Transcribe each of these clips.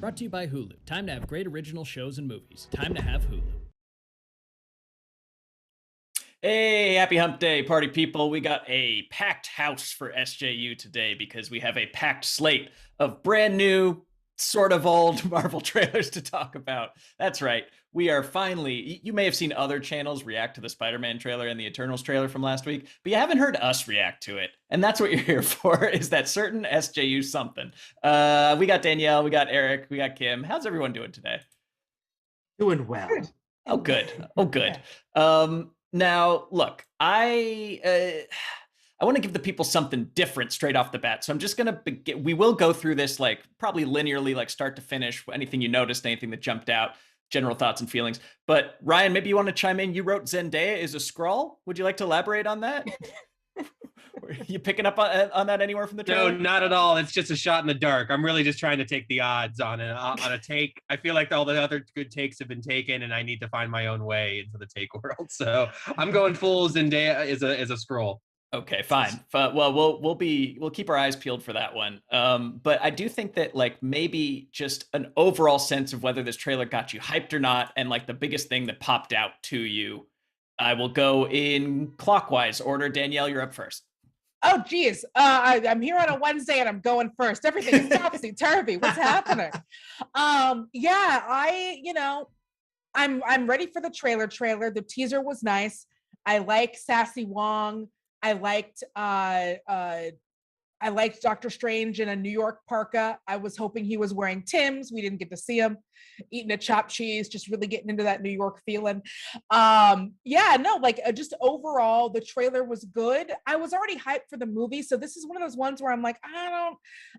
Brought to you by Hulu. Time to have great original shows and movies. Time to have Hulu. Hey, happy hump day, party people. We got a packed house for SJU today because we have a packed slate of brand new, sort of old Marvel trailers to talk about. That's right. We are finally, you may have seen other channels react to the Spider-Man trailer and the Eternals trailer from last week, but you haven't heard us react to it. And that's what you're here for, is that certain SJU something. We got Danielle, we got Eric, we got Kim. How's everyone doing today? Doing well. Oh, good. Oh, good. Now, look, I want to give the people something different straight off the bat. So I'm just going to, we will go through this like probably linearly, like start to finish, anything you noticed, anything that jumped out, general thoughts and feelings. But Ryan, maybe you want to chime in. You wrote Zendaya is a Skrull. Would you like to elaborate on that? Are you picking up on that anywhere from the trailer? No, not at all. It's just a shot in the dark. I'm really just trying to take the odds on a take. I feel like all the other good takes have been taken, and I need to find my own way into the take world. So I'm going full Zendaya is a Skrull. Okay, fine. Well, we'll keep our eyes peeled for that one. But I do think that like maybe just an overall sense of whether this trailer got you hyped or not, and like the biggest thing that popped out to you. I will go in clockwise order. Danielle, you're up first. Oh, geez. I'm here on a Wednesday and I'm going first. Everything is topsy-turvy. What's happening? I'm ready for the trailer. The teaser was nice. I like Sassy Wong. I liked Doctor Strange in a New York parka. I was hoping he was wearing Tim's. We didn't get to see him eating a chopped cheese, just really getting into that New York feeling. Just overall, the trailer was good. I was already hyped for the movie. So this is one of those ones where I'm like, I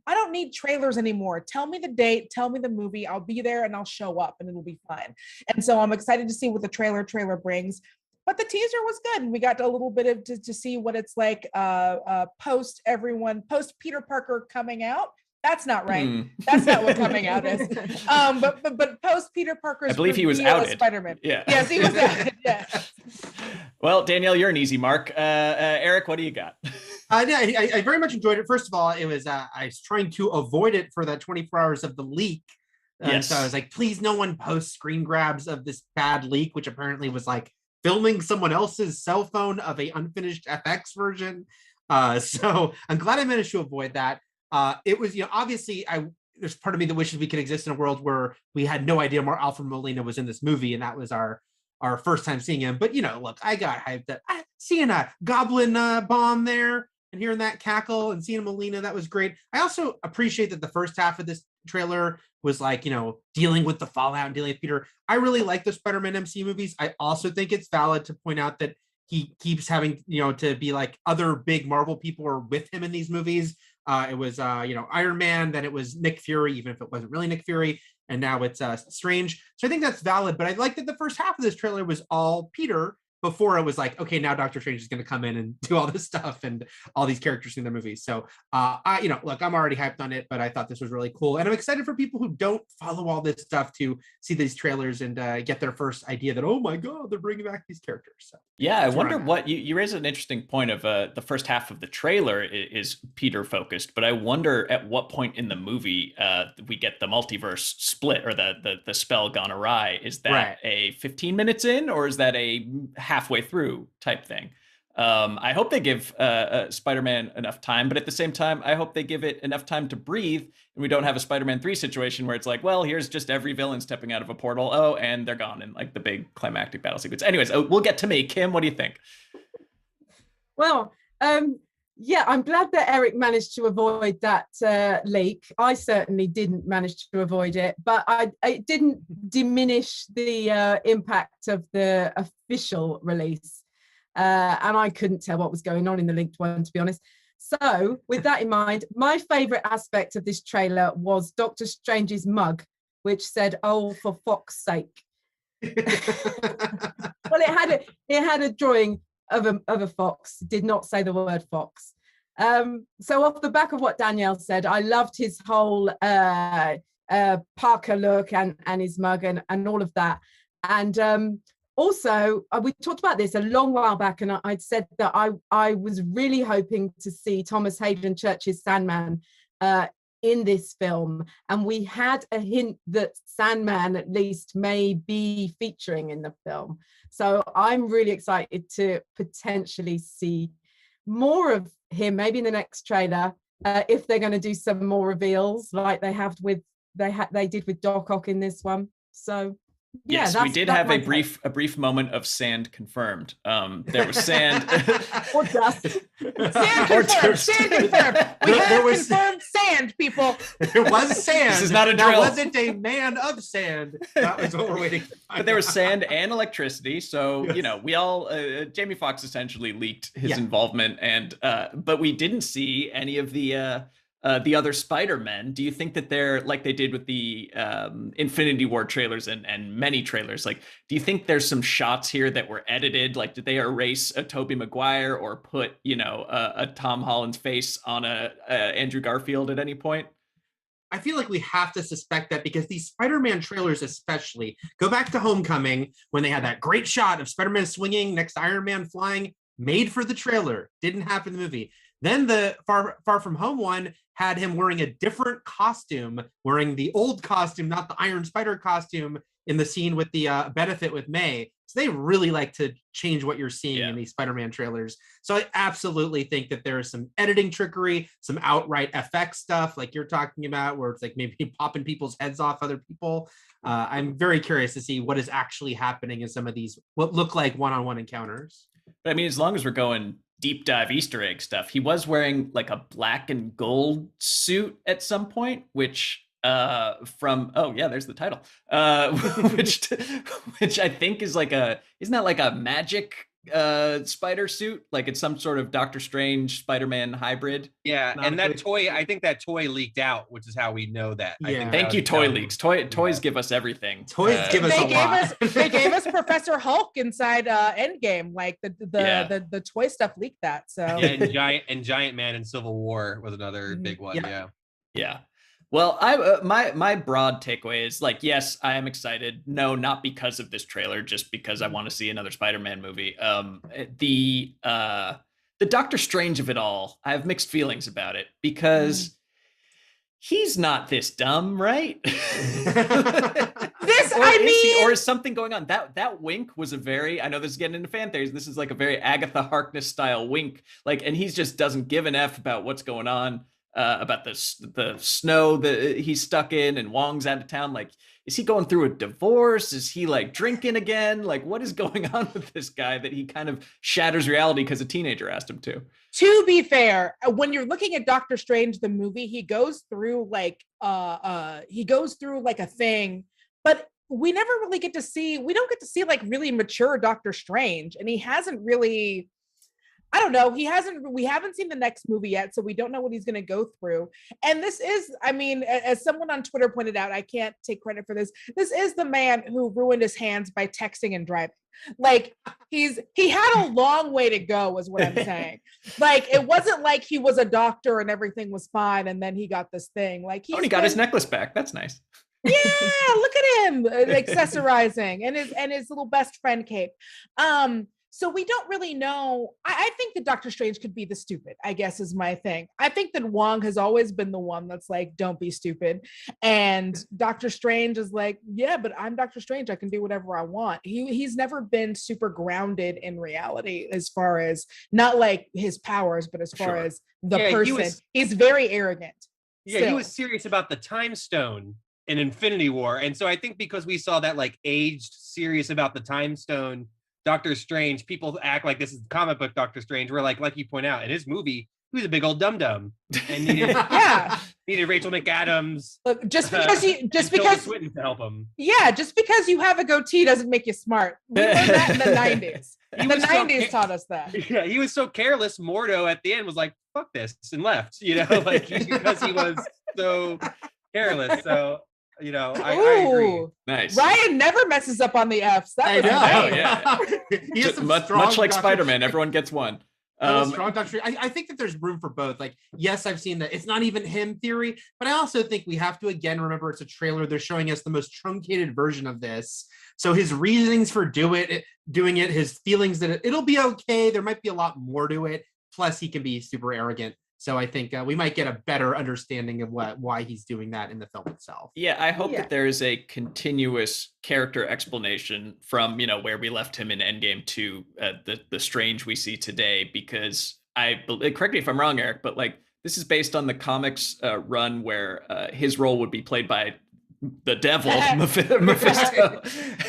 don't need trailers anymore. Tell me the date, tell me the movie. I'll be there and I'll show up and it'll be fine. And so I'm excited to see what the trailer brings. But the teaser was good. And we got a little bit of to see what it's like post Peter Parker coming out. That's not right. That's not what coming out is. But post Peter Parker's, I believe he was outed. Spider-Man. Yeah. Yes, he was outed. Yeah. Well, Danielle, you're an easy mark. Eric, what do you got? I very much enjoyed it. First of all, it was I was trying to avoid it for that 24 hours of the leak. Yes. So I was like, please, no one post screen grabs of this bad leak, which apparently was like filming someone else's cell phone of a unfinished FX version. So I'm glad I managed to avoid that. It was, obviously there's part of me that wishes we could exist in a world where we had no idea Alfred Molina was in this movie. And that was our first time seeing him. But, look, I got hyped that seeing a goblin bomb there and hearing that cackle and seeing Molina, that was great. I also appreciate that the first half of this trailer was like, dealing with the fallout and dealing with Peter. I really like the Spider-Man MCU movies. I also think it's valid to point out that he keeps having, to be like other big Marvel people are with him in these movies. It was, Iron Man, then it was Nick Fury, even if it wasn't really Nick Fury. And now it's Strange. So I think that's valid. But I like that the first half of this trailer was all Peter before it was like, okay, now Doctor Strange is going to come in and do all this stuff and all these characters in the movies. So look, I'm already hyped on it, but I thought this was really cool. And I'm excited for people who don't follow all this stuff to see these trailers and get their first idea that, oh my God, they're bringing back these characters. So yeah, I wonder what you raised an interesting point of the first half of the trailer is Peter focused, but I wonder at what point in the movie we get the multiverse split or the spell gone awry. Is that a 15 minutes in, or is that a halfway through type thing? I hope they give Spider-Man enough time, but at the same time, I hope they give it enough time to breathe and we don't have a Spider-Man 3 situation where it's like, well, here's just every villain stepping out of a portal. Oh, and they're gone in like the big climactic battle sequence. Anyways, we'll get to me. Kim, what do you think? Well, yeah, I'm glad that Eric managed to avoid that leak. I certainly didn't manage to avoid it, but it didn't diminish the impact of the official release. And I couldn't tell what was going on in the linked one, to be honest. So with that in mind, my favorite aspect of this trailer was Doctor Strange's mug, which said, "Oh, for fuck's sake." Well, it had a drawing of a fox. It did not say the word fox. So off the back of what Danielle said, I loved his whole Parker look and his mug and all of that. And also, we talked about this a long while back, and I'd said that I was really hoping to see Thomas Hayden Church's Sandman in this film, and we had a hint that Sandman at least may be featuring in the film. So I'm really excited to potentially see more of him, maybe in the next trailer, if they're going to do some more reveals like they have with they did with Doc Ock in this one. So yes, yeah, we did have a brief moment of sand confirmed. There was sand or dust. Sand confirmed. Sand confirmed. We have confirmed sand, people. There was sand. This is not a Now, drill. was it a man of sand? That was what we're waiting for. But there was sand and electricity, so you know we all. Jamie Foxx essentially leaked his involvement, and but we didn't see any of the other Spider-Men. Do you think that they're like they did with the Infinity War trailers and many trailers? Like, do you think there's some shots here that were edited? Like, did they erase a Tobey Maguire or put, you know, a Tom Holland's face on a Andrew Garfield at any point? I feel like we have to suspect that because these Spider-Man trailers especially, go back to Homecoming when they had that great shot of Spider-Man swinging next to Iron Man flying, made for the trailer, didn't happen in the movie. Then the Far From Home one had him wearing a different costume, wearing the old costume, not the Iron Spider costume in the scene with the benefit with May. So they really like to change what you're seeing in these Spider-Man trailers. So I absolutely think that there is some editing trickery, some outright FX stuff like you're talking about, where it's like maybe popping people's heads off other people. I'm very curious to see what is actually happening in some of these, what look like one-on-one encounters. But I mean, as long as we're going deep dive Easter egg stuff, he was wearing like a black and gold suit at some point, which there's the title, which I think is like isn't that like a magic spider suit? Like it's some sort of Doctor Strange Spider-Man hybrid. Yeah, and that toy, I think that toy leaked out, which is how we know that. Yeah. I think Thank you, toy leaks. Toys give us everything. Toys give us a lot. They gave us Professor Hulk inside Endgame. Like the toy stuff leaked that. So yeah, and Giant Man in Civil War was another big one. Yeah. Well, my broad takeaway is like, yes, I am excited. No, not because of this trailer, just because I want to see another Spider-Man movie. The Doctor Strange of it all, I have mixed feelings about it because he's not this dumb, right? Or is something going on? That wink was a very, I know this is getting into fan theories, this is like a very Agatha Harkness style wink, like, and he just doesn't give an F about what's going on. About the snow that he's stuck in and Wong's out of town. Like, is he going through a divorce? Is he like drinking again? Like, what is going on with this guy that he kind of shatters reality because a teenager asked him to? To be fair, when you're looking at Doctor Strange, the movie, he goes through like a thing, but we never really get to see, we don't get to see like really mature Doctor Strange. And he hasn't really, I don't know. We haven't seen the next movie yet, so we don't know what he's going to go through. And this is, I mean, as someone on Twitter pointed out, I can't take credit for this. This is the man who ruined his hands by texting and driving. Like he had a long way to go, is what I'm saying. Like, it wasn't like he was a doctor and everything was fine, and then he got this thing. Like he got his necklace back. That's nice. Yeah, look at him accessorizing and his little best friend cape. So we don't really know. I think that Doctor Strange could be the stupid, I guess, is my thing. I think that Wong has always been the one that's like, don't be stupid. And Doctor Strange is like, yeah, but I'm Doctor Strange. I can do whatever I want. He's never been super grounded in reality as far as not like his powers, but as far as the person. He's very arrogant. Yeah, still. He was serious about the time stone in Infinity War. And so I think because we saw that like aged, serious about the time stone Doctor Strange, people act like this is comic book Doctor Strange. We're like you point out, in his movie, he was a big old dum-dum and needed Rachel McAdams. Look, just because Swinton to help him. Yeah, just because you have a goatee doesn't make you smart. We learned that in the 90s. The 90s taught us that. Yeah, he was so careless. Mordo at the end was like, fuck this, and left, like because he was so careless. So I agree. Nice. Ryan never messes up on the Fs. That was nice. He has much like Spider-Man, everyone gets one. Strong Doctor. I think that there's room for both. Like, yes, I've seen that it's not even him theory, but I also think we have to again remember it's a trailer. They're showing us the most truncated version of this. So his reasonings for doing it, his feelings that it'll be okay. There might be a lot more to it. Plus, he can be super arrogant. So I think we might get a better understanding of why he's doing that in the film itself. Yeah, I hope that there is a continuous character explanation from, you know, where we left him in Endgame to the Strange we see today, because correct me if I'm wrong, Eric, but like this is based on the comics run where his role would be played by the devil, Mephisto.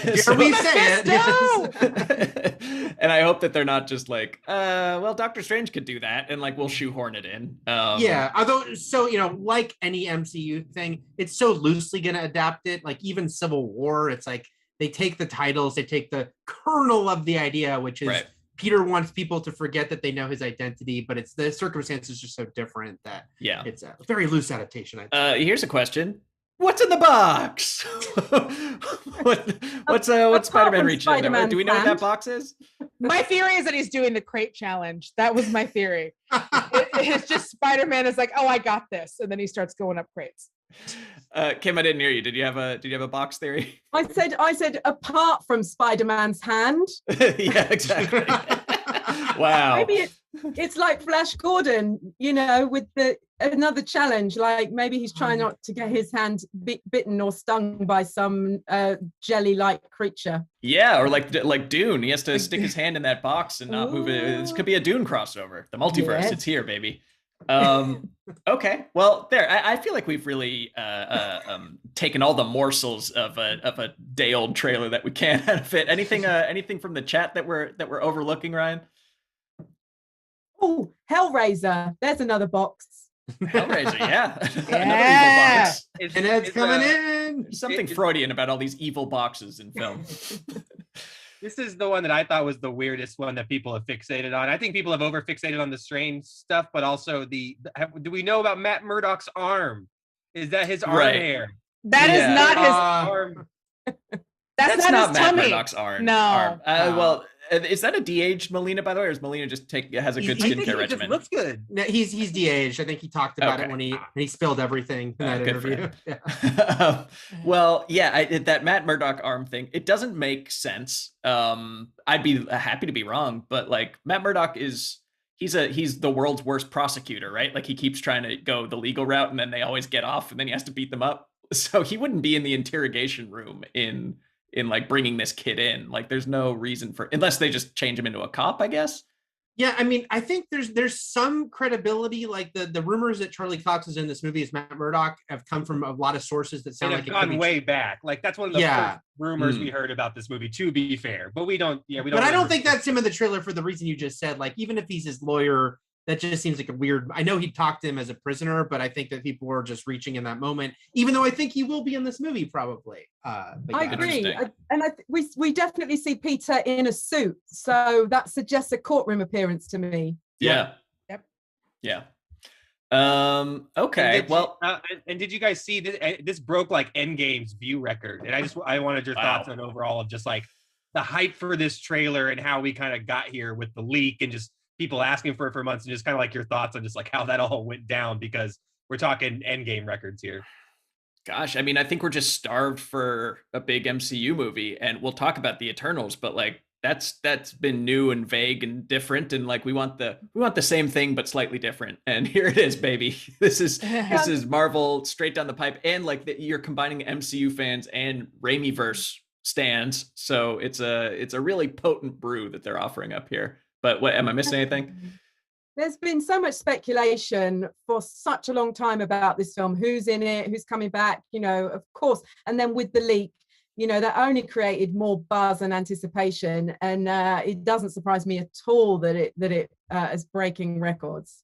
Here we say it. And I hope that they're not just like, well, Doctor Strange could do that, and like we'll shoehorn it in. Yeah, although, so, you know, like any MCU thing, it's so loosely going to adapt it. Like even Civil War, it's like they take the titles, they take the kernel of the idea, which is Peter wants people to forget that they know his identity, but it's the circumstances are so different that it's a very loose adaptation. Here's a question. What's in the box? What's Spider-Man reaching in? Do we know what that box is? My theory is that he's doing the crate challenge. That was my theory. It's just Spider-Man is like, oh, I got this, and then he starts going up crates. Kim, I didn't hear you. Did you have a box theory? I said apart from Spider-Man's hand. Yeah, exactly. Wow. Maybe it's like Flash Gordon, you know, with another challenge. Like maybe he's trying not to get his hand bitten or stung by some jelly-like creature. Yeah, or like Dune. He has to stick his hand in that box and not move it. This could be a Dune crossover. The multiverse, it's here, baby. Okay, well, there. I feel like we've really taken all the morsels of a day-old trailer that we can out of it. Anything from the chat that we're overlooking, Ryan? Oh, Hellraiser. There's another box. Hellraiser, yeah. Yeah. Another evil box. And it's coming in. There's something Freudian about all these evil boxes in film. This is the one that I thought was the weirdest one that people have fixated on. I think people have over fixated on the Strange stuff, but also do we know about Matt Murdock's arm? Is that his arm hair? That is not his arm. That's not Matt Murdock's arm. No. Well, is that a de-aged Melina, by the way, or is Melina just has a good skincare regimen? Just looks good. No, he's de-aged. I think he talked about it when he spilled everything in that interview. Yeah. Well, yeah, that Matt Murdock arm thing, it doesn't make sense. I'd be happy to be wrong, but like Matt Murdock he's the world's worst prosecutor, right? Like he keeps trying to go the legal route, and then they always get off, and then he has to beat them up. So he wouldn't be in the interrogation room in like bringing this kid in. Like there's no reason unless they just change him into a cop, I guess. Yeah, I mean, I think there's some credibility. Like the rumors that Charlie Cox is in this movie as Matt Murdock have come from a lot of sources that sound like it gone way back. Like that's one of the first rumors we heard about this movie, to be fair. But we don't. But I don't think that's him in the trailer for the reason you just said. Like even if he's his lawyer, that just seems like a weird. I know he talked to him as a prisoner, but I think that people were just reaching in that moment. Even though I think he will be in this movie probably. I agree, and we definitely see Peter in a suit, so that suggests a courtroom appearance to me. Yeah. Yep. Yeah. Okay. And did you guys see this? This broke like Endgame's view record, and I wanted your thoughts on overall of just like the hype for this trailer and how we kind of got here with the leak and just people asking for it for months, and just kind of like your thoughts on just like how that all went down, because we're talking Endgame records here. Gosh, I mean, I think we're just starved for a big MCU movie, and we'll talk about the Eternals, but like that's been new and vague and different, and like we want the same thing but slightly different, and here it is, baby. This is Marvel straight down the pipe, and like you're combining MCU fans and Raimiverse stands, so it's a really potent brew that they're offering up here. But what, am I missing anything? There's been so much speculation for such a long time about this film, who's in it, who's coming back, you know, of course. And then with the leak, you know, that only created more buzz and anticipation. And it doesn't surprise me at all that it is breaking records.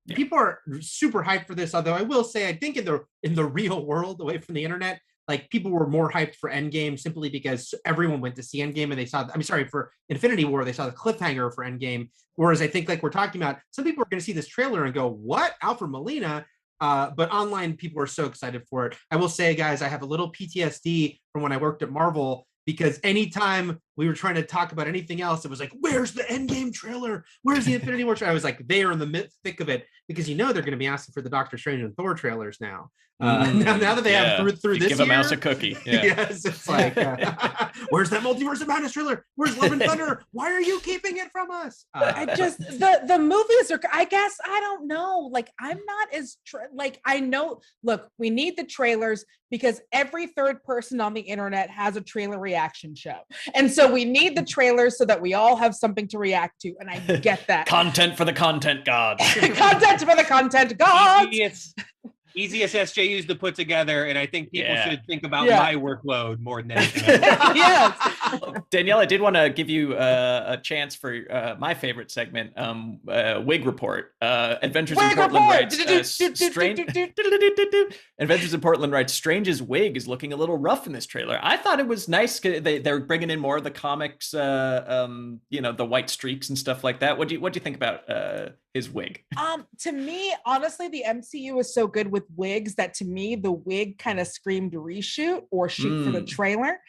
Yeah. People are super hyped for this, although I will say, I think in the real world, away from the internet, like people were more hyped for Endgame simply because everyone went to see Endgame and for Infinity War, they saw the cliffhanger for Endgame. Whereas I think like we're talking about, some people are going to see this trailer and go, what? Alfred Molina? But online people are so excited for it. I will say, guys, I have a little PTSD from when I worked at Marvel, because anytime we were trying to talk about anything else, it was like, where's the Endgame trailer? Where's the Infinity War trailer? I was like, they are in the thick of it, because they're going to be asking for the Doctor Strange and Thor trailers now. Now that they have through this give year, a mouse a cookie. Yeah. Yes, it's like, where's that Multiverse of Madness trailer? Where's Love and Thunder? Why are you keeping it from us? I just the movies are. I guess I don't know. Like I'm not as like I know. Look, we need the trailers because every third person on the internet has a trailer reaction show, and so we need the trailers so that we all have something to react to. And I get that. Content for the content gods. Content for the content gods. Easiest SJUs to put together, and I think people should think about my workload more than anything else. Yes. Danielle, I did want to give you a chance for my favorite segment, Wig Report. Adventures in Portland writes, Adventures in Portland writes, Strange's wig is looking a little rough in this trailer. I thought it was nice. They're bringing in more of the comics, the white streaks and stuff like that. What do you think about his wig? To me, honestly, the MCU is so good with wigs that to me the wig kind of screamed reshoot or shoot for the trailer,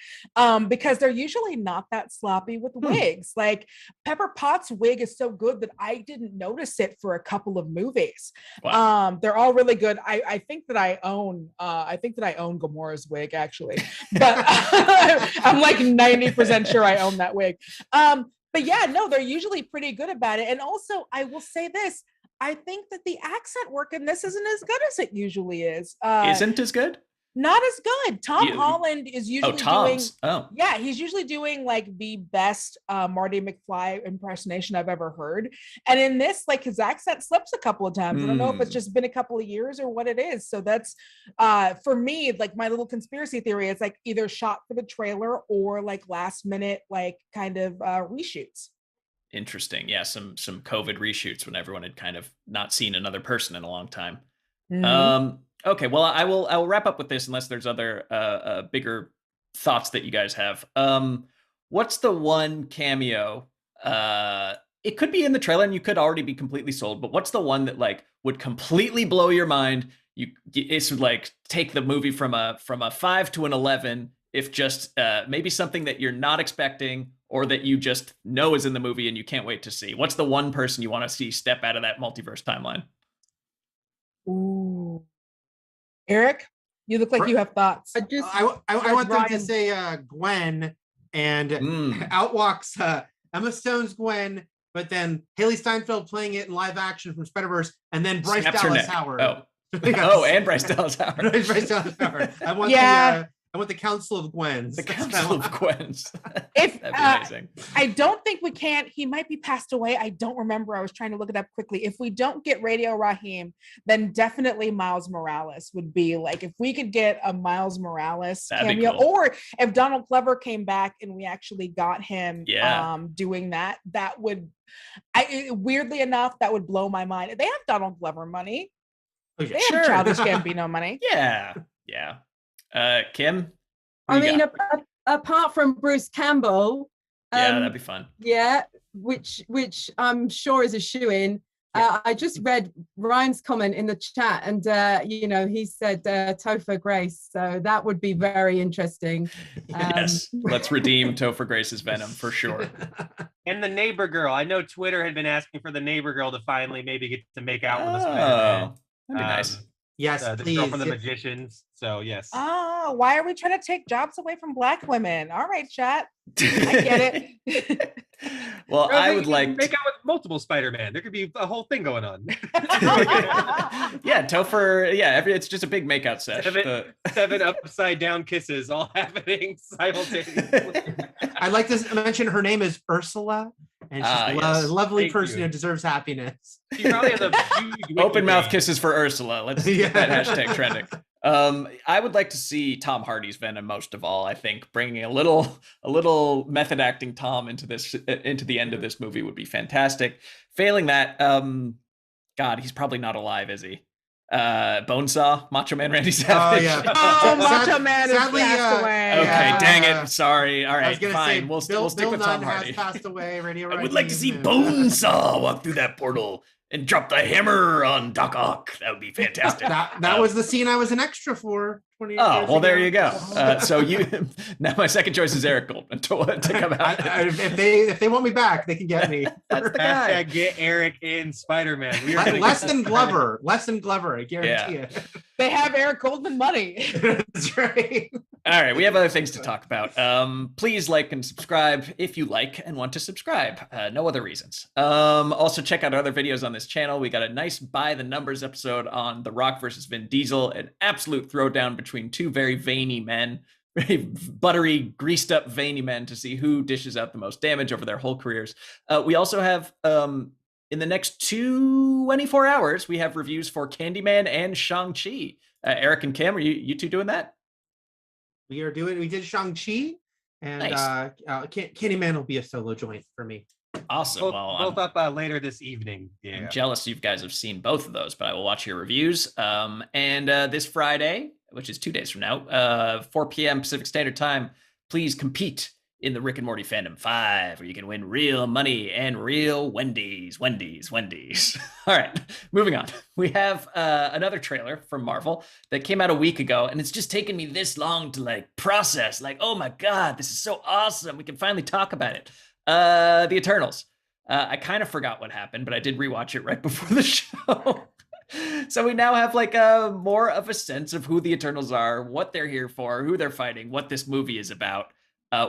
because they're usually not that sloppy with wigs. Like Pepper Potts' wig is so good that I didn't notice it for a couple of movies. Wow. They're all really good. I think that I own Gamora's wig actually, but I'm like 90% sure I own that wig. But yeah, no, they're usually pretty good about it. And also, I will say this. I think that the accent work in this isn't as good as it usually is. Isn't as good? Not as good. Tom Holland is usually he's usually doing like the best Marty McFly impersonation I've ever heard. And in this, like his accent slips a couple of times. I don't know if it's just been a couple of years or what it is. So that's for me, like my little conspiracy theory, it's like either shot for the trailer or like last minute, like kind of reshoots. Interesting. Yeah, some COVID reshoots when everyone had kind of not seen another person in a long time. Okay, well, I will wrap up with this unless there's other bigger thoughts that you guys have. What's the one cameo? It could be in the trailer and you could already be completely sold, but what's the one that like would completely blow your mind? It's like take the movie from a 5 to an 11 if just maybe something that you're not expecting or that you just know is in the movie and you can't wait to see. What's the one person you want to see step out of that multiverse timeline? Ooh. Eric, you look like you have thoughts. I want them to say Gwen, and out walks Emma Stone's Gwen, but then Haley Steinfeld playing it in live action from Spider-Verse, and then Bryce Dallas Howard. And Bryce Dallas Howard. Bryce Dallas Howard. I want the Council of Gwens. The Council of Gwens. If that'd be amazing. I don't think we can. He might be passed away. I don't remember. I was trying to look it up quickly. If we don't get Radio Raheem, then definitely Miles Morales would be like, if we could get a Miles Morales cameo, cool. Or if Donald Glover came back and we actually got him doing that would, weirdly enough, that would blow my mind. They have Donald Glover money. They have Childish Gambino money. Yeah. Kim? I mean, apart from Bruce Campbell. That'd be fun. Yeah, which I'm sure is a shoo-in. I just read Ryan's comment in the chat, and he said Topher Grace, so that would be very interesting. Yes, let's redeem Topher Grace's Venom for sure. And the neighbor girl. I know Twitter had been asking for the neighbor girl to finally maybe get to make out with us. Oh, that'd be nice. Yes, the girl from the Magicians. So yes. Oh, why are we trying to take jobs away from Black women? All right, chat. I get it. Well, I would like make out with multiple Spider-Man. There could be a whole thing going on. Topher. Yeah, it's just a big makeout session. 7 upside down kisses all happening simultaneously. I'd like to mention her name is Ursula, and she's a lovely person who deserves happiness. She probably has a huge open mouth kisses for Ursula. Let's get that hashtag trending. I would like to see Tom Hardy's Venom most of all. I think bringing a little method acting Tom into the end of this movie would be fantastic. Failing that, God, he's probably not alive, is he? Bonesaw, Macho Man Randy Savage. Oh yeah. Macho Man has passed away. Okay, dang it. Sorry. All right, fine. We'll stick with Tom Hardy. Has passed away. I would like to see Bonesaw walk through that portal. and drop the hammer on Doc Ock. That would be fantastic. That was the scene I was an extra for 20 years Oh, well, ago. there you go. So now my second choice is Eric Goldman to come out. If they want me back, they can get me. That's the guy. Get Eric in Spider-Man. Less than Glover, I guarantee it. They have Eric Goldman money. That's right. All right, we have other things to talk about. Please like and subscribe if you like and want to subscribe. No other reasons. Also, check out our other videos on this channel. We got a nice by the numbers episode on The Rock versus Vin Diesel, an absolute throwdown between two very veiny men, very buttery, greased up, veiny men to see who dishes out the most damage over their whole careers. We also have, in the next 24 hours, we have reviews for Candyman and Shang-Chi. Eric and Cam, are you two doing that? We did Shang-Chi, and Nice. Candyman will be a solo joint for me. Awesome. Both up later this evening. Yeah. I'm jealous you guys have seen both of those, but I will watch your reviews. And this Friday, which is 2 days from now, 4 p.m. Pacific Standard Time, please compete in the Rick and Morty Fandom 5, where you can win real money and real Wendy's. All right, moving on. We have another trailer from Marvel that came out a week ago, and it's just taken me this long to process. Oh my God, this is so awesome. We can finally talk about it. The Eternals. I kind of forgot what happened, but I did rewatch it right before the show. So we now have more of a sense of who the Eternals are, what they're here for, who they're fighting, what this movie is about.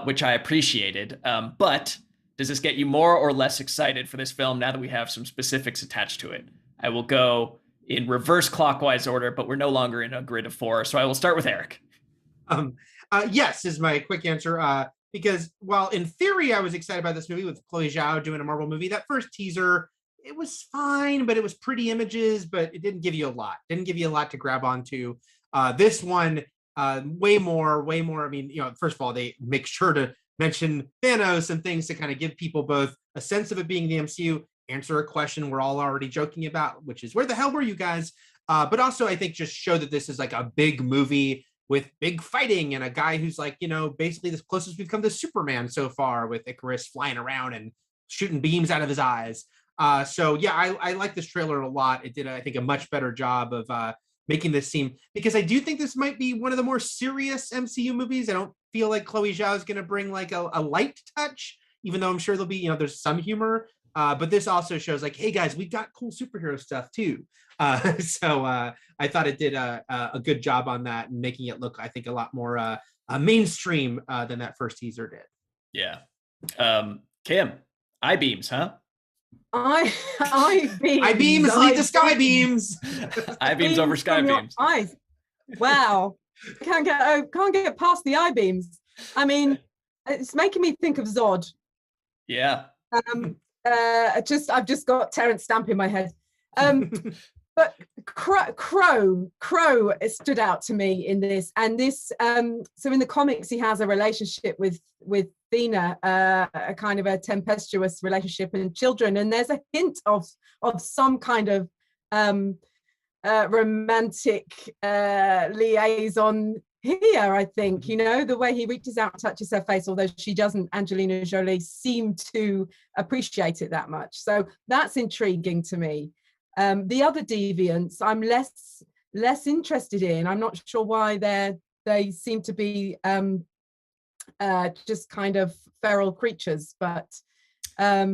Which I appreciated. But does this get you more or less excited for this film now that we have some specifics attached to it? I will go in reverse clockwise order, but we're no longer in a grid of 4. So I will start with Eric. Yes, is my quick answer. Because while in theory I was excited about this movie with Chloe Zhao doing a Marvel movie, that first teaser, it was fine, but it was pretty images, but it didn't give you a lot. Didn't give you a lot to grab onto. This one, way more. I mean, first of all, they make sure to mention Thanos and things to kind of give people both a sense of it being the MCU, answer a question we're all already joking about, which is where the hell were you guys? But also I think just show that this is a big movie with big fighting and a guy who's basically the closest we've come to Superman so far, with Icarus flying around and shooting beams out of his eyes. So yeah, I like this trailer a lot. It did, I think, a much better job of making this seem, because I do think this might be one of the more serious MCU movies. I don't feel like Chloe Zhao is going to bring a light touch, even though I'm sure there'll be, there's some humor. But this also shows hey guys, we've got cool superhero stuff too. So I thought it did a good job on that and making it look, I think, a lot more mainstream than that first teaser did. Yeah. Kim, I-beams, huh? I-beams lead to sky beams. I-beams over sky beams. Eyes. Wow. Can't get past the I-beams. I mean, it's making me think of Zod. Yeah. I've just got Terrence Stamp in my head. But Crow stood out to me in this, and this. So in the comics, he has a relationship with Thena, a kind of a tempestuous relationship and children, and there's a hint of some kind of romantic liaison here. I think, the way he reaches out and touches her face, although she doesn't, Angelina Jolie, seem to appreciate it that much. So that's intriguing to me. The other deviants I'm less interested in. I'm not sure why they seem to be just kind of feral creatures, but yeah. I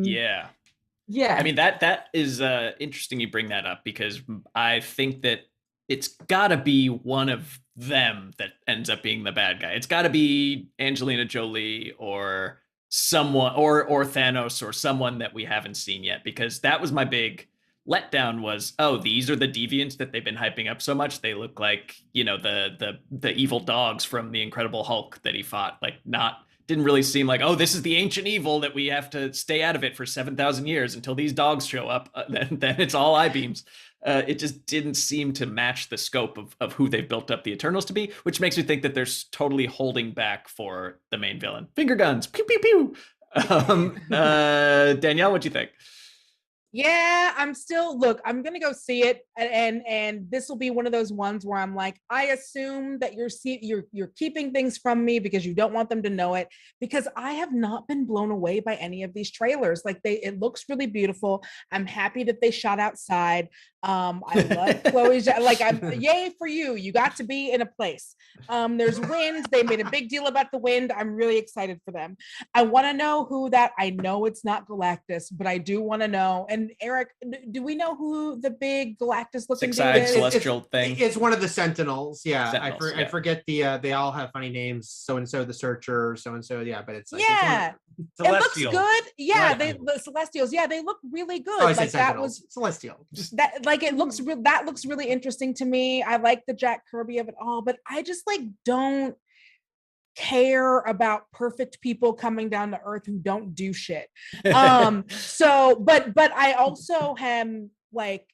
mean, that is interesting you bring that up, because I think that it's got to be one of them that ends up being the bad guy. It's got to be Angelina Jolie or someone, or Thanos, or someone that we haven't seen yet, because that was my big letdown was, oh, these are the deviants that they've been hyping up so much. They look like, the evil dogs from the Incredible Hulk that he fought. Didn't really seem like, oh, this is the ancient evil that we have to stay out of it for 7,000 years until these dogs show up. Then it's all I-beams. It just didn't seem to match the scope of who they've built up the Eternals to be, which makes me think that they're totally holding back for the main villain. Finger guns, pew, pew, pew. Danielle, what'd you think? Yeah, I'm gonna go see it, and this will be one of those ones where I'm like, I assume that you're keeping things from me because you don't want them to know it, because I have not been blown away by any of these trailers. Like it looks really beautiful. I'm happy that they shot outside. I love Chloe's like yay for you. You got to be in a place. There's wind. They made a big deal about the wind. I'm really excited for them. I want to know who that. I know it's not Galactus, but I do want to know. And Eric, do we know who the big Galactus looking dude is? Celestial thing. It's one of the Sentinels. Yeah, Sentinels, I forget they all have funny names. So and so the Searcher, so and so. Yeah, but it's like, yeah. It looks good. Yeah, the Celestials. Yeah, they look really good. Oh, like that was Celestial. That like it looks that looks really interesting to me. I like the Jack Kirby of it all, but I just like don't care about perfect people coming down to earth who don't do shit. So but I also am like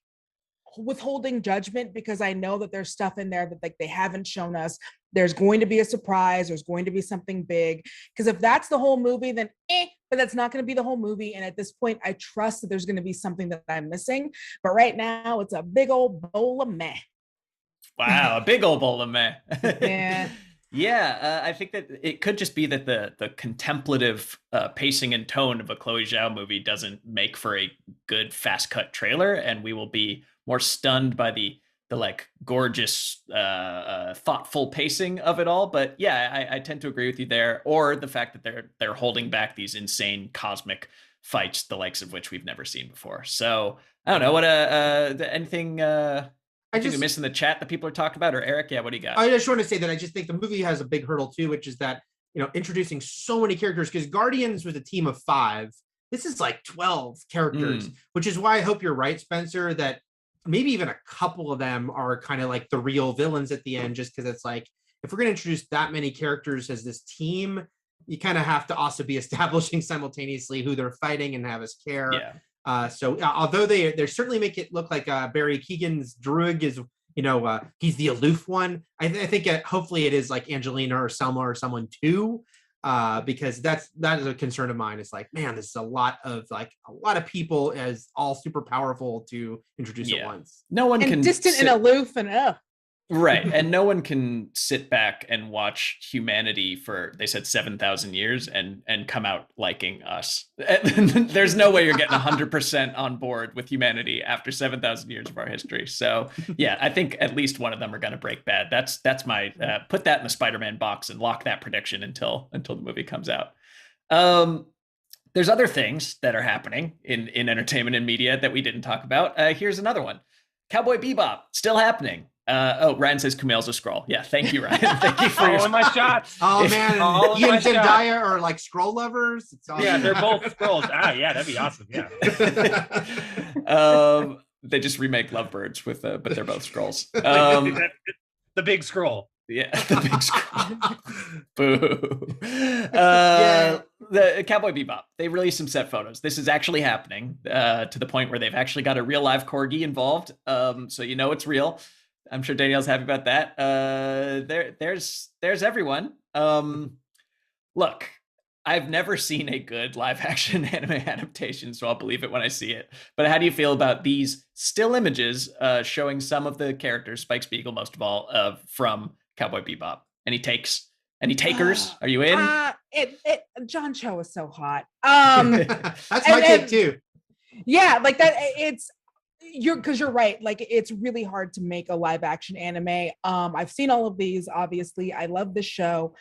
withholding judgment because I know that there's stuff in there that like they haven't shown us. There's going to be a surprise. There's going to be something big. Because if that's the whole movie, then but that's not going to be the whole movie. And at this point, I trust that there's going to be something that I'm missing. But right now, it's a big old bowl of meh. Wow, a big old bowl of meh. Yeah. Yeah, I think that it could just be that the contemplative pacing and tone of a Chloe Zhao movie doesn't make for a good fast cut trailer, and we will be more stunned by the like gorgeous, thoughtful pacing of it all. But yeah, I tend to agree with you there, or the fact that they're holding back these insane cosmic fights, the likes of which we've never seen before. So I don't know what anything. I think we missed in the chat that people are talking about, or Eric, yeah, what do you got? I just want to say that I just think the movie has a big hurdle too, which is that, you know, introducing so many characters, because Guardians was a team of 5. This is like 12 characters, which is why I hope you're right, Spencer, that maybe even a couple of them are kind of like the real villains at the end, just because it's like, if we're going to introduce that many characters as this team, you kind of have to also be establishing simultaneously who they're fighting and have us care. Yeah. So although they certainly make it look like Barry Keoghan's Druig is, you know, he's the aloof one. I think hopefully it is like Angelina or Selma or someone too, because that is a concern of mine. It's like, man, this is a lot of people as all super powerful to introduce at once. No one and can distant and aloof and right, and no one can sit back and watch humanity for, they said 7,000 years and come out liking us. There's no way you're getting 100% on board with humanity after 7,000 years of our history. So yeah, I think at least one of them are going to break bad. That's my put that in the Spider-Man box and lock that prediction until the movie comes out. There's other things that are happening in entertainment and media that we didn't talk about. Here's another one. Cowboy Bebop, still happening. Ryan says Kumail's a Skrull. Yeah, thank you, Ryan. Thank you for all of my shots. Oh man, Ian and Zendaya are like Skrull lovers. It's awesome. Yeah, they're both Skrulls. Yeah, that'd be awesome. Yeah. They just remake Lovebirds with, but they're both Skrulls. The big scroll. Yeah, the big scroll. Boo. The Cowboy Bebop. They released some set photos. This is actually happening to the point where they've actually got a real live corgi involved. So you know it's real. I'm sure Danielle's happy about that. There's everyone. Look, I've never seen a good live action anime adaptation, so I'll believe it when I see it. But how do you feel about these still images showing some of the characters, Spike Spiegel most of all, from Cowboy Bebop? Any takes? Any takers? Are you in? John Cho is so hot. That's my take too. Yeah, like that. You're right. Like it's really hard to make a live action anime. I've seen all of these. Obviously, I love the show,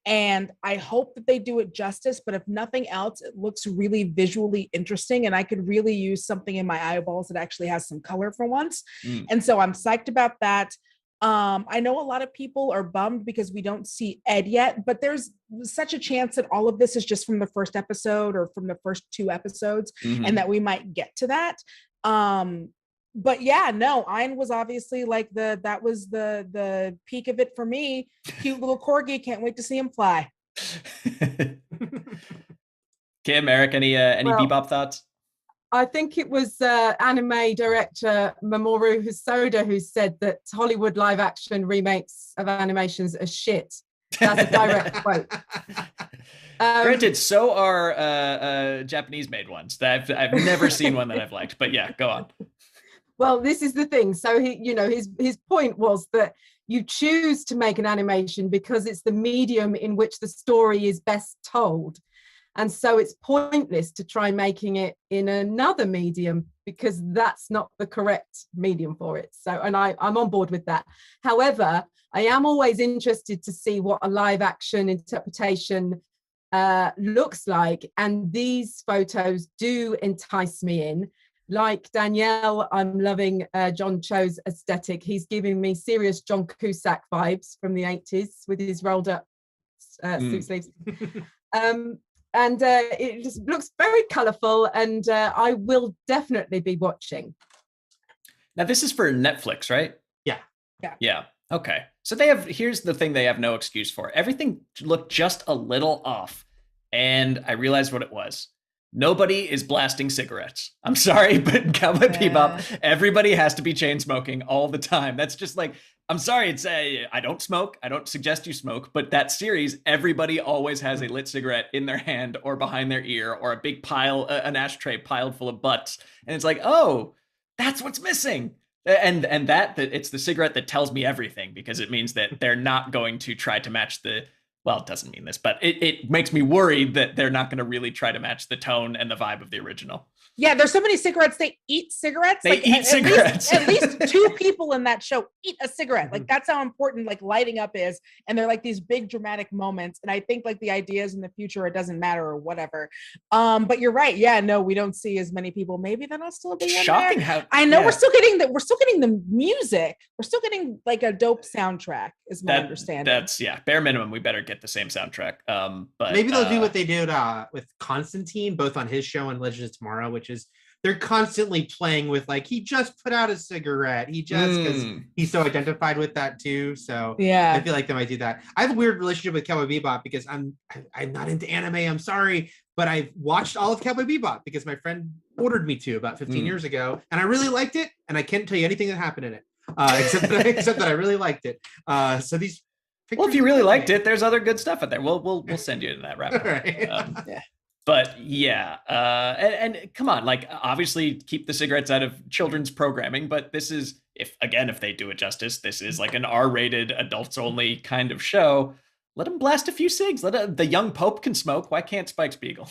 and I hope that they do it justice. But if nothing else, it looks really visually interesting, and I could really use something in my eyeballs that actually has some color for once. And so I'm psyched about that. I know a lot of people are bummed because we don't see Ed yet, but there's such a chance that all of this is just from the first episode or from the first 2 episodes, and that we might get to that. But yeah, no, Ein was obviously like that was the peak of it for me. Cute little corgi, can't wait to see him fly. Kim, Eric, any Bebop thoughts? I think it was anime director Mamoru Hosoda who said that Hollywood live action remakes of animations are shit. That's a direct quote. Granted, so are Japanese-made ones. That I've never seen one that I've liked. But yeah, go on. Well, this is the thing. So his point was that you choose to make an animation because it's the medium in which the story is best told. And so it's pointless to try making it in another medium because that's not the correct medium for it. So, and I'm on board with that. However, I am always interested to see what a live action interpretation looks like. And these photos do entice me in. Like Danielle, I'm loving John Cho's aesthetic. He's giving me serious John Cusack vibes from the 80s with his rolled up suit sleeves. And it just looks very colorful, and I will definitely be watching. Now, this is for Netflix, right? Yeah. Okay. So here's the thing they have no excuse for. Everything looked just a little off. And I realized what it was. Nobody is blasting cigarettes. I'm sorry, but Cowboy Bebop, everybody has to be chain smoking all the time. That's just like, I'm sorry, it's I don't smoke. I don't suggest you smoke, but that series, everybody always has a lit cigarette in their hand or behind their ear or a big pile, an ashtray piled full of butts. And it's like, oh, that's what's missing. And that it's the cigarette that tells me everything, because it means that they're not going to try to match well, it doesn't mean this, but it makes me worried that they're not going to really try to match the tone and the vibe of the original. Yeah, there's so many cigarettes. They eat cigarettes. They eat cigarettes. At least two people in that show eat a cigarette. Like, that's how important like lighting up is. And they're like these big dramatic moments. And I think like the ideas in the future, it doesn't matter or whatever. But you're right. Yeah, no, we don't see as many people. Maybe that'll still be shocking. How I know we're still getting the music. We're still getting like a dope soundtrack, is my understanding. That's bare minimum. We better get the same soundtrack. But maybe they'll do what they did with Constantine, both on his show and Legends of Tomorrow, which is they're constantly playing with like, he just put out a cigarette. He just, because he's so identified with that too. So yeah, I feel like they might do that. I have a weird relationship with Cowboy Bebop because I'm not into anime. I'm sorry, but I've watched all of Cowboy Bebop because my friend ordered me to about 15 years ago, and I really liked it. And I can't tell you anything that happened in it, except that I really liked it. So these. Well, if you really liked it, there's other good stuff out there. We'll send you in that wrap. Right. Yeah. But yeah, and come on, like, obviously keep the cigarettes out of children's programming, but this is, if they do it justice, this is like an R-rated, adults-only kind of show. Let them blast a few cigs. The young Pope can smoke. Why can't Spike Spiegel?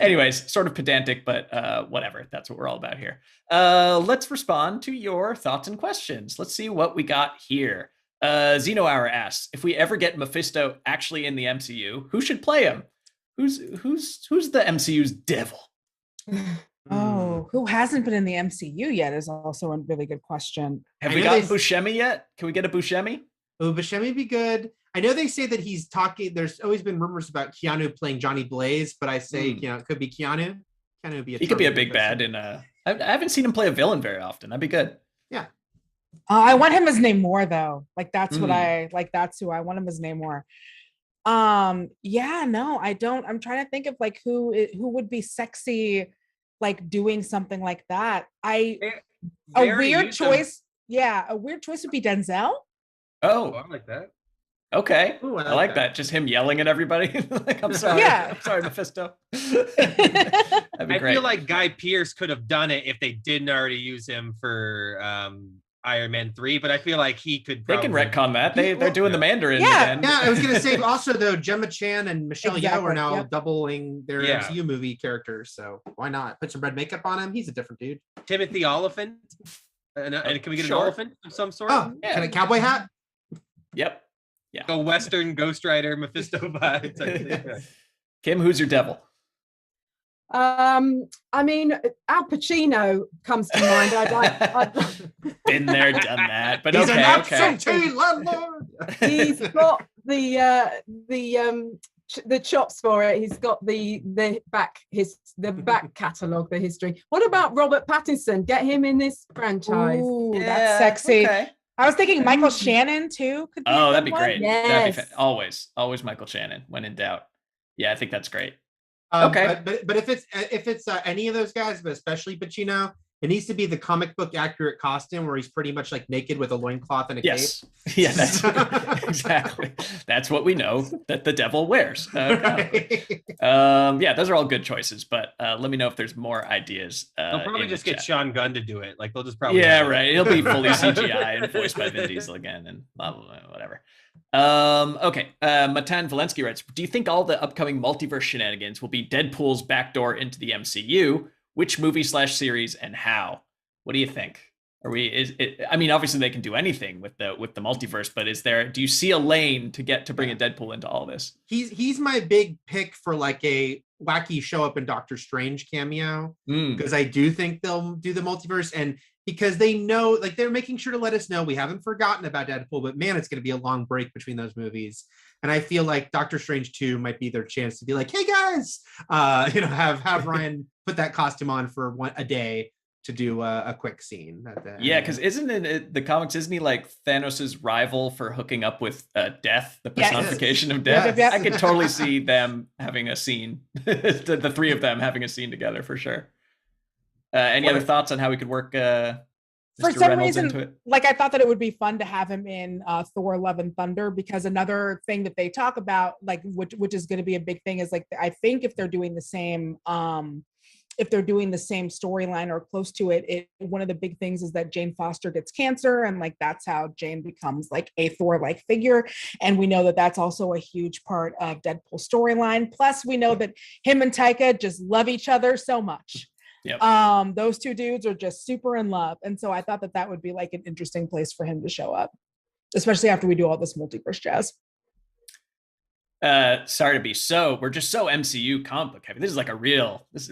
Anyways, sort of pedantic, but whatever. That's what we're all about here. Let's respond to your thoughts and questions. Let's see what we got here. Xeno Hour asks, if we ever get Mephisto actually in the MCU, who should play him? Who's the MCU's devil? Oh, who hasn't been in the MCU yet is also a really good question. Have we got Buscemi yet? Can we get a Buscemi? Oh, Buscemi would be good. I know they say that he's talking. There's always been rumors about Keanu playing Johnny Blaze, but I say, it could be Keanu. Keanu would be he could be a big bad in I haven't seen him play a villain very often. That'd be good. Yeah. I want him as Namor though. Like, that's what that's who I want him as Namor. No, I don't. I'm trying to think of like who would be sexy, like doing something like that. A weird choice would be Denzel. Oh, I like that. Okay. Ooh, I like that. Just him yelling at everybody. Like, I'm sorry. Yeah. I'm sorry, Mephisto. That'd be great. I feel like Guy Pearce could have done it if they didn't already use him for Iron Man 3, but I feel like he could. They can retcon that. They're doing the Mandarin. Yeah, I was gonna say also though, Gemma Chan and Michelle Yeoh are now doubling their MCU movie characters. So why not put some red makeup on him? He's a different dude. Timothy Olyphant, and can we get an elephant of some sort? Oh, can a cowboy hat? Yep. Yeah. A Western Ghost Rider Mephisto vibe. Kim, who's your devil? I mean, Al Pacino comes to mind. I'd been there, done that. But he's okay, an absentee landlord. He's got the chops for it. He's got the back catalogue, the history. What about Robert Pattinson? Get him in this franchise. Ooh, that's sexy. Okay. I was thinking Michael Shannon too. Could be that'd be great. Yes. That'd be always Michael Shannon when in doubt. Yeah, I think that's great. Okay, but if it's any of those guys, but especially Pacino, it needs to be the comic book accurate costume where he's pretty much like naked with a loincloth and a Yes. cape. Yeah, that's exactly. That's what we know that the devil wears. Right. Yeah, those are all good choices, but let me know if there's more ideas. They'll probably in just the get chat. Sean Gunn to do it. Like they'll just probably. Yeah, have it. right. He'll be fully CGI and voiced by Vin Diesel again, and blah blah blah, whatever. Okay. Matan Valensky writes, do you think all the upcoming multiverse shenanigans will be Deadpool's backdoor into the MCU? Which movie / series and how? What do you think? I mean, obviously they can do anything with the multiverse, but do you see a lane to bring a Deadpool into all this? He's my big pick for like a wacky show up in Doctor Strange cameo, because I do think they'll do the multiverse, and because they know, like, they're making sure to let us know we haven't forgotten about Deadpool, but man, it's going to be a long break between those movies. And I feel like Doctor Strange 2 might be their chance to be like, hey guys, have Ryan put that costume on for a day to do a quick scene. Yeah, because isn't it the comics? Isn't he like Thanos' rival for hooking up with Death, the personification of Death? Yes. I could totally see them having a scene, the three of them having a scene together for sure. Any other thoughts on how we could work For Mr. some Reynolds into reason, it? like, I thought that it would be fun to have him in Thor: Love and Thunder, because another thing that they talk about, like, which is going to be a big thing, is like, I think if they're doing the same storyline or close to it, one of the big things is that Jane Foster gets cancer, and like that's how Jane becomes like a Thor-like figure. And we know that that's also a huge part of Deadpool's storyline. Plus, we know that him and Taika just love each other so much. Yep. Those two dudes are just super in love, and so I thought that would be like an interesting place for him to show up, especially after we do all this multiverse jazz. Sorry to be we're just so MCU comic book heavy. This is like this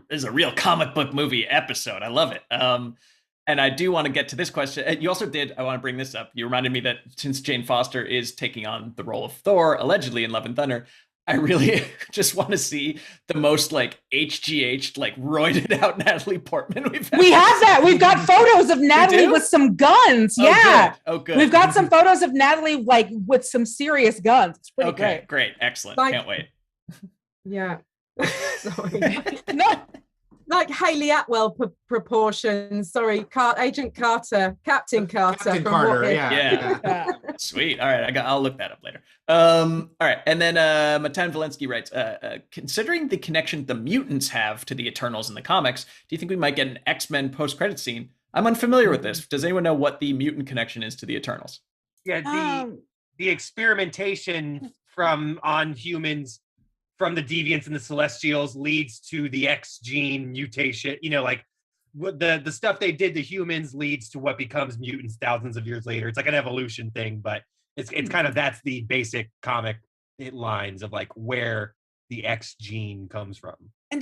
is a real comic book movie episode. I love it. And I do want to get to this question. You also I want to bring this up. You reminded me that since Jane Foster is taking on the role of Thor, allegedly in Love and Thunder, I really just want to see the most like HGH, like roided out Natalie Portman we've had. We have that. We've got photos of Natalie with some guns. Yeah. Good. We've got some photos of Natalie like with some serious guns. It's pretty great. Great. Excellent. Like- Can't wait. Yeah. Sorry. No. Like Hayley Atwell proportions. Sorry, Captain Carter. Captain from Carter, Roth. Yeah. Sweet. All right. I'll look that up later. All right. And then Matan Valensky writes, considering the connection the mutants have to the Eternals in the comics, do you think we might get an X-Men post-credit scene? I'm unfamiliar with this. Does anyone know what the mutant connection is to the Eternals? Yeah, the experimentation on humans from the Deviants and the Celestials leads to the X gene mutation. You know, like what the stuff they did to humans leads to what becomes mutants thousands of years later. It's like an evolution thing, but it's kind of, that's the basic comic lines of like where the X gene comes from. And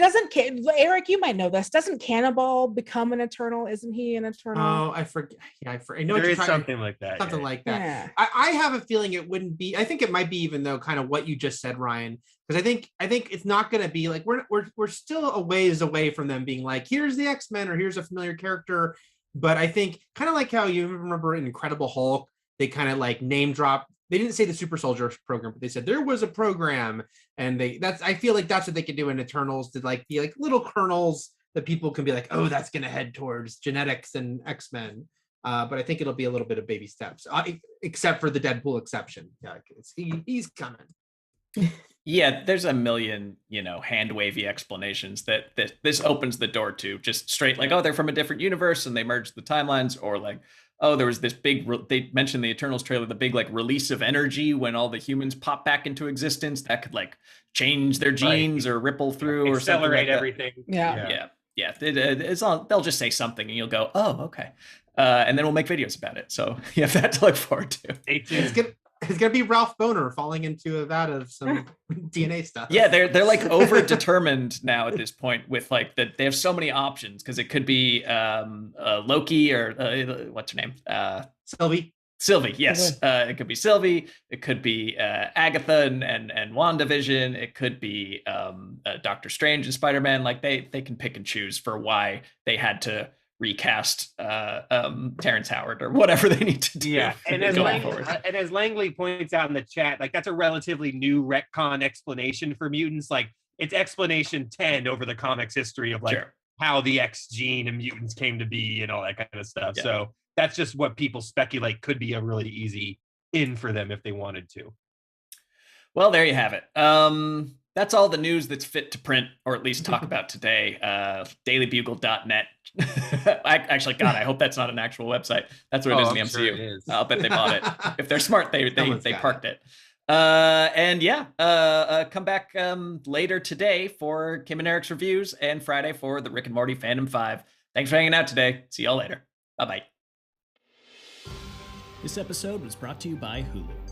Eric, you might know this, doesn't Cannibal become an Eternal? Isn't he an Eternal? Oh, I forget. Yeah, I know There is something like that. Something yeah. like that. Yeah. I have a feeling it wouldn't be. I think it might be, even though kind of what you just said, Ryan, because I think it's not going to be like we're still a ways away from them being like, here's the X-Men or here's a familiar character. But I think kind of like how you remember in Incredible Hulk, they kind of like name drop. They didn't say the Super Soldier program, but they said there was a program, and I feel like that's what they could do in Eternals, to like be like little kernels that people can be like, oh, that's going to head towards genetics and X-Men. But I think it'll be a little bit of baby steps, except for the Deadpool exception. Yeah, he's coming. Yeah, there's a million, hand wavy explanations that this opens the door to, just straight like, oh, they're from a different universe and they merged the timelines, or like, oh, there was this big, they mentioned the Eternals trailer, the big like release of energy when all the humans pop back into existence that could like change their genes or ripple through or accelerate like everything. Yeah. It's all, they'll just say something and you'll go, oh, okay. And then we'll make videos about it. So you have that to look forward to. Stay tuned. It's gonna be Ralph Boner falling into a vat of some DNA stuff. Yeah, they're like over determined now at this point with like that they have so many options, because it could be Loki or what's her name? Sylvie, yes. It could be Sylvie. It could be Agatha and WandaVision. It could be Doctor Strange and Spider-Man. Like they can pick and choose for why they had to recast Terrence Howard or whatever they need to do. Yeah, and as Langley points out in the chat, like that's a relatively new retcon explanation for mutants. Like it's explanation 10 over the comics history of like how the X gene and mutants came to be and all that kind of stuff. Yeah. So that's just what people speculate could be a really easy in for them if they wanted to. Well, there you have it. That's all the news that's fit to print, or at least talk about today. Dailybugle.net. God, I hope that's not an actual website. That's what it is in the I'm MCU. sure it is. I'll bet they bought it. If they're smart, they Someone's got parked it. Come back later today for Kim and Eric's reviews, and Friday for the Rick and Morty Fandom 5. Thanks for hanging out today. See y'all later. Bye-bye. This episode was brought to you by Hulu.